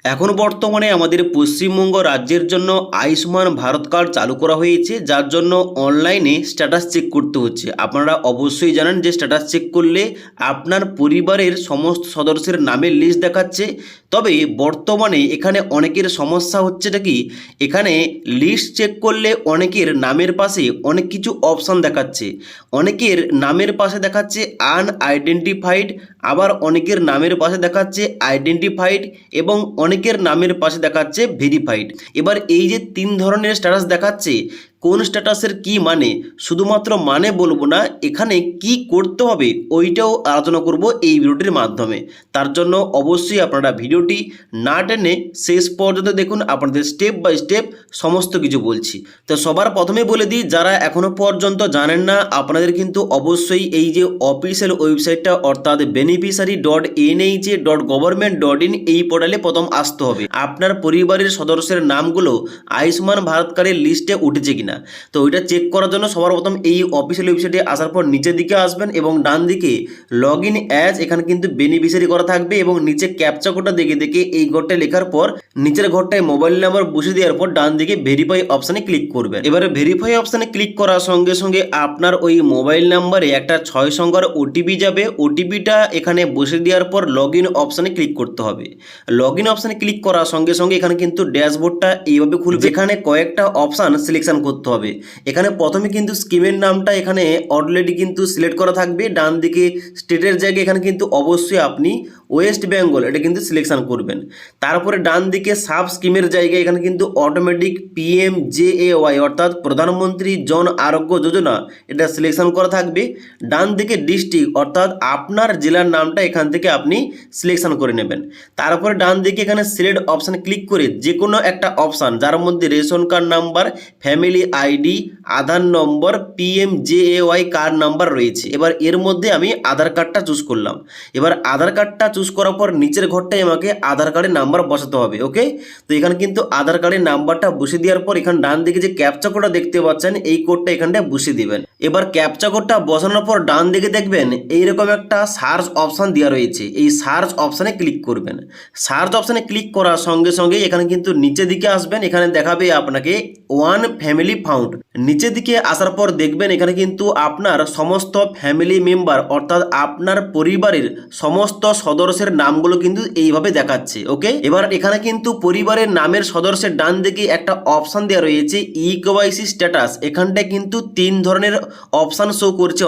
এখন বর্তমানে আমাদের পশ্চিমবঙ্গ রাজ্যের জন্য আয়ুষ্মান ভারত কার্ড চালু করা হয়েছে, যার জন্য অনলাইনে স্ট্যাটাস চেক করতে হচ্ছে। আপনারা অবশ্যই জানেন যে স্ট্যাটাস চেক করলে আপনার পরিবারের সমস্ত সদস্যের নামের লিস্ট দেখাচ্ছে। তবে বর্তমানে এখানে অনেকের সমস্যা হচ্ছেটা কি, এখানে লিস্ট চেক করলে অনেকের নামের পাশে অনেক কিছু অপশান দেখাচ্ছে। অনেকের নামের পাশে দেখাচ্ছে আনআইডেন্টিফাইড, আবার অনেকের নামের পাশে দেখাচ্ছে আইডেন্টিফাইড এবং অনেকের নামের পাশে দেখাচ্ছে ভেরিফাইড। এবার এই যে তিন ধরনের স্ট্যাটাস দেখাচ্ছে, কোন স্ট্যাটাসের কি মানে, শুধুমাত্র মানে বলবো না, এখানে কি করতে হবে ওইটাও আলোচনা করব এই ভিডিওটির মাধ্যমে। তার জন্য অবশ্যই আপনারা ভিডিওটি না টেনে শেষ পর্যন্ত দেখুন, আপনাদের স্টেপ বাই স্টেপ সমস্ত কিছু বলছি। তো সবার প্রথমে বলে দিই, যারা এখনও পর্যন্ত জানেন না, আপনাদের কিন্তু অবশ্যই এই যে অফিসিয়াল ওয়েবসাইটটা অর্থাৎ beneficiary.nha.government.in এই পোর্টালে প্রথম আসতে হবে। আপনার পরিবারের সদস্যের নামগুলো আয়ুষ্মান ভারত কার্ডের লিস্টে উঠেছে কিনা, তো ওইটা চেক করার জন্য সবার প্রথম এই অফিসিয়াল ওয়েবসাইটে আসার পর নিচের দিকে আসবেন এবং ডান দিকে লগ ইন অ্যাজ, এখানে কিন্তু বেনিফিশিয়ারি করা থাকবে এবং নিচে ক্যাপচা কোডটা দেখে দেখে এই ঘরটায় লেখার পর নিচের ঘরটায় মোবাইল নাম্বার বসিয়ে দেওয়ার পর ডান দিকে ভেরিফাই অপশানে ক্লিক করবেন। এবারে ভেরিফাই অপশানে ক্লিক করার সঙ্গে সঙ্গে আপনার ওই মোবাইল নাম্বারে একটা 6 সংখ্যার ওটিপি যাবে। ওটিপিটা এখানে বসে দেওয়ার পর লগ ইন অপশানে ক্লিক করতে হবে। লগ ইন অপশানে ক্লিক করার সঙ্গে সঙ্গে এখানে কিন্তু ড্যাশবোর্ডটা এইভাবে খুলবে, এখানে কয়েকটা অপশান সিলেকশন করতে হবে। এখানে প্রথমে কিন্তু স্কিমের নামটা এখানে অলরেডি কিন্তু সিলেক্ট করা থাকবে। ডান দিকে স্টেটের জায়গায় এখানে কিন্তু অবশ্যই আপনি ওয়েস্ট বেঙ্গল এটা কিন্তু সিলেকশন করবেন। তারপরে ডান দিকে সাব স্কিমের জায়গায় এখানে কিন্তু অটোমেটিক PMJAY অর্থাৎ প্রধানমন্ত্রী জন আরোগ্য যোজনা এটা সিলেকশন করা থাকবে। ডান দিকে ডিস্ট্রিক্ট অর্থাৎ আপনার জেলার নামটা এখান থেকে আপনি সিলেকশন করে নেবেন। তারপরে ডান দিকে এখানে সিলেক্ট অপশানে ক্লিক করে যে কোনো একটা অপশান, যার মধ্যে ration card number, family ID, Aadhaar নম্বর, PMJAY কার্ড নাম্বার রয়েছে। এবার এর মধ্যে আমি আধার কার্ডটা চুজ করলাম। এবার আধার কার্ডটা চুজ করার পর নিচের ঘরটায় আমাকে আধার কার্ডের নাম্বার বসাতে হবে। ওকে, তো এখানে কিন্তু আধার কার্ডের নাম্বারটা বসিয়ে দেওয়ার পর এখানে ডান দিকে যে ক্যাপচা কোডটা দেখতে পাচ্ছেন এই কোডটা এখানটায় বসিয়ে দিবেন। এবার ক্যাপচা কোডটা বসানোর পর ডান দিকে দেখবেন এইরকম একটা সার্চ অপশান দেওয়া রয়েছে, এই সার্চ অপশানে ক্লিক করবেন। সার্চ অপশানে ক্লিক করার সঙ্গে সঙ্গে এখানে কিন্তু নিচের দিকে আসবেন, এখানে দেখাবে আপনাকে ওয়ান ফ্যামিলি ফাউন্ড। নিচের দিকে আসার পর দেখবেন এখানে কিন্তু আপনার সমস্ত ফ্যামিলি মেম্বার অর্থাৎ আপনার পরিবারের সমস্ত সদস্যের নামগুলো কিন্তু এইভাবে দেখাচ্ছে। ওকে, এবার এখানে কিন্তু পরিবারের নামের সদস্যের ডান দিকে একটা অপশান দেওয়া রয়েছে EKYC স্ট্যাটাস। এখানটায় কিন্তু তিন ধরনের অপশান শো করছে।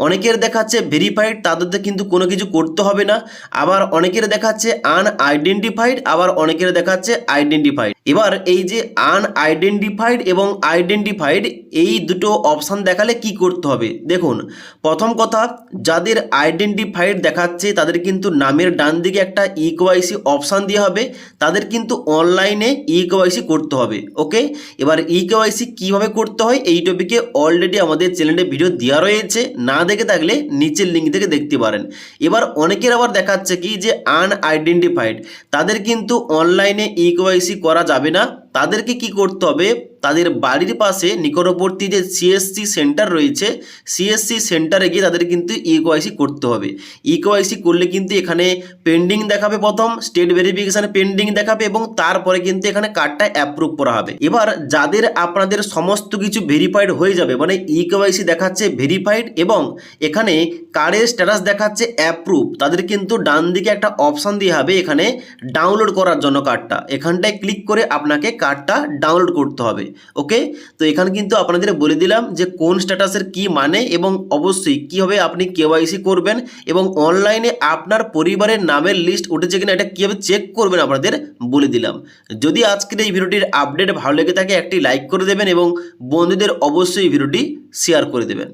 অনেকের দেখাচ্ছে ভেরিফাইড, তাদের কিন্তু কোনো কিছু করতে হবে না। আবার অনেকের দেখাচ্ছে আনআইডেন্টিফাইড, আবার অনেকের দেখাচ্ছে আইডেন্টিফাইড। এবার এই যে আনআইডেন্টিফাইড এবং আইডেন্টিফাইড এই দুটো অপশান দেখালে কি করতে হবে দেখুন। প্রথম কথা, যাদের আইডেন্টিফাইড দেখাচ্ছে তাদের কিন্তু নামের ডান দিকে একটা EKYC অপশান দেওয়া হবে, তাদের কিন্তু অনলাইনে EKYC করতে হবে। ওকে, এবার EKYC কিভাবে করতে হয় এই টপিকে অলরেডি আমাদের চ্যানেলে ভিডিও দেওয়া রয়েছে, না দেখে থাকলে নিচের লিঙ্ক থেকে দেখতে পারেন। এবার অনেকের আবার দেখাচ্ছে কি যে আনআইডেন্টিফাইড, তাদের কিন্তু অনলাইনে EKYC করা যাবে না। তাদেরকে কি করতে হবে, তাদের বাড়ির পাশে নিকটবর্তী যে CSC সেন্টার রয়েছে, CSC সেন্টারে গিয়ে তাদের কিন্তু EKYC করতে হবে। EKYC করলে কিন্তু এখানে পেন্ডিং দেখাবে, প্রথম স্টেট ভেরিফিকেশন পেন্ডিং দেখাবে এবং তারপরে কিন্তু এখানে কার্ডটা অ্যাপ্রুভ করা হবে। এবার যাদের আপনাদের সমস্ত কিছু ভেরিফাইড হয়ে যাবে, মানে EKYC দেখাচ্ছে ভেরিফাইড এবং এখানে কার্ডের স্ট্যাটাস দেখাচ্ছে অ্যাপ্রুভ, তাদের কিন্তু ডান দিকে একটা অপশান দিয়ে হবে এখানে ডাউনলোড করার জন্য কার্ডটা। এখানটায় ক্লিক করে আপনাকে কার্ডটা ডাউনলোড করতে হবে। ওকে, তো এখানে কিন্তু আপনাদের বলে দিলাম যে কোন স্ট্যাটাসের কি মানে এবং অবশ্যই কীভাবে আপনি KYC করবেন এবং অনলাইনে আপনার পরিবারের নামের লিস্ট উঠেছে কিনা এটা কীভাবে চেক করবেন আপনাদের বলে দিলাম। যদি আজকের এই ভিডিওটির আপডেট ভালো লেগে থাকে একটি লাইক করে দেবেন এবং বন্ধুদের অবশ্যই ভিডিওটি শেয়ার করে দেবেন।